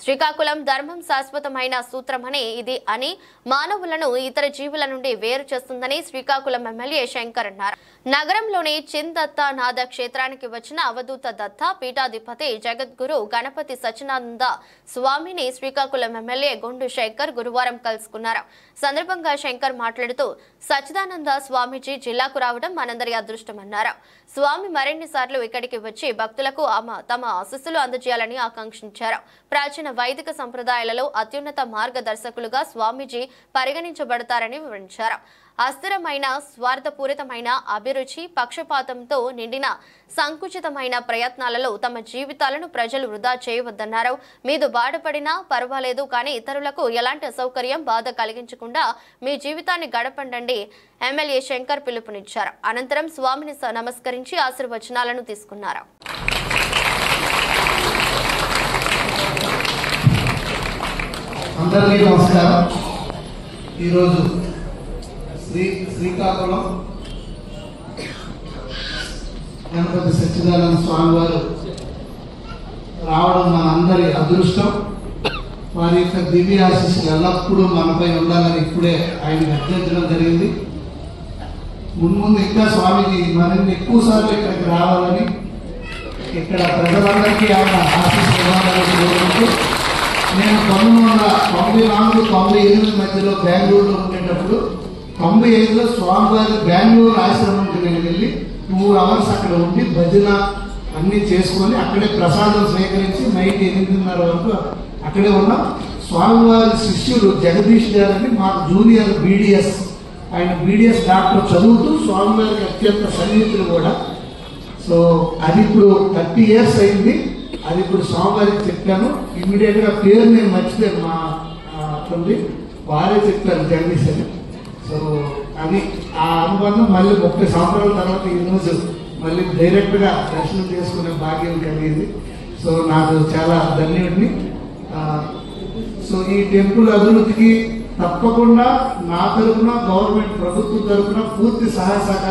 శ్రీకాకుళం ధర్మం శాశ్వతమైన సూత్రమని ఇది అని మానవులను ఇతర జీవుల నుండి వేరు చేస్తుందని శ్రీకాకుళం ఎమ్మెల్యే శంకర్ అన్నారు. నగరంలోని చిందత్తానాథ క్షేత్రానికి వచ్చిన అవధూత దత్త పీఠాధిపతి జగద్గురు గణపతి సచ్చిదానంద స్వామిని శ్రీకాకుళం ఎమ్మెల్యే గుండు శంకర్ గురువారం కలుసుకున్నారు. సందర్భంగా శంకర్ మాట్లాడుతూ సచ్చిదానంద స్వామీజీ జిల్లాకు రావడం మనందరి అదృష్టమన్నారు. స్వామి మరిన్ని సార్లు ఇక్కడికి వచ్చి భక్తులకు తమ ఆశీస్సులు అందజేయాలని ఆకాంక్షించారు. ప్రాచీన వైదిక సంప్రదాయాలలో అత్యున్నత మార్గదర్శకులుగా స్వామీజీ పరిగణించబడతారని వివరించారు. అస్థిరమైన స్వార్థపూరితమైన అభిరుచి పక్షపాతంతో నిండిన సంకుచితమైన ప్రయత్నాలలో తమ జీవితాలను ప్రజలు వృధా చేయవద్దన్నారు. మీదు బాధపడినా పర్వాలేదు, కానీ ఇతరులకు ఎలాంటి అసౌకర్యం బాధ కలిగించకుండా మీ జీవితాన్ని గడపండి ఎమ్మెల్యే శంకర్ పిలుపునిచ్చారు. అనంతరం స్వామిని నమస్కరించి ఆశీర్వచనాలను తీసుకున్నారు. అందరికీ నమస్కారం. ఈరోజు శ్రీకాకుళం గణపతి సచ్చిదానంద స్వామి వారు రావడం మనందరి అదృష్టం. వారి యొక్క దివ్య ఆశీస్సులు ఎల్లప్పుడూ మనపై ఉండాలని ఇప్పుడే ఆయన అభ్యర్థించడం జరిగింది. ముందు ఇంకా స్వామికి మరిన్ని ఎక్కువ సార్లు ఇక్కడికి రావాలని, ఇక్కడ ప్రజలందరికీ ఆయన ఆశీస్సులు ఇవ్వాలని కోరుకుంటూ, నేను 1994-98 మధ్యలో బెంగళూరులో ఉండేటప్పుడు 95లో స్వామివారి బెంగళూరు ఆశ్రమంకి నేను వెళ్ళి 2 hours అక్కడ ఉండి భజన అన్నీ చేసుకొని అక్కడే ప్రసాదం స్వీకరించి నైట్ 8:30 వరకు అక్కడే ఉన్నాం. స్వామివారి శిష్యుడు జగదీష్ గారని మాకు జూనియర్ BDS, ఆయన BDS డాక్టర్ చదువుతూ స్వామివారికి అత్యంత సన్నిహితులు కూడా. సో అది ఇప్పుడు 30 years అయింది. అది ఇప్పుడు స్వామివారికి చెప్పాను. ఇమీడియట్గా పేరు నేను మర్చిపోయాను, మా అట్లుంది వారే చెప్పారు జగదీష్ అని. సో అది ఆ అనుబంధం మళ్ళీ 30 సంవత్సరాల తర్వాత ఈరోజు మళ్ళీ డైరెక్ట్గా దర్శనం చేసుకునే భాగ్యం కలిగింది. సో నాకు చాలా ధన్యుడిని. సో ఈ టెంపుల్ అభివృద్ధికి తప్పకుండా నా తరఫున, గవర్నమెంట్ ప్రభుత్వం తరఫున పూర్తి సహాయ సహకారం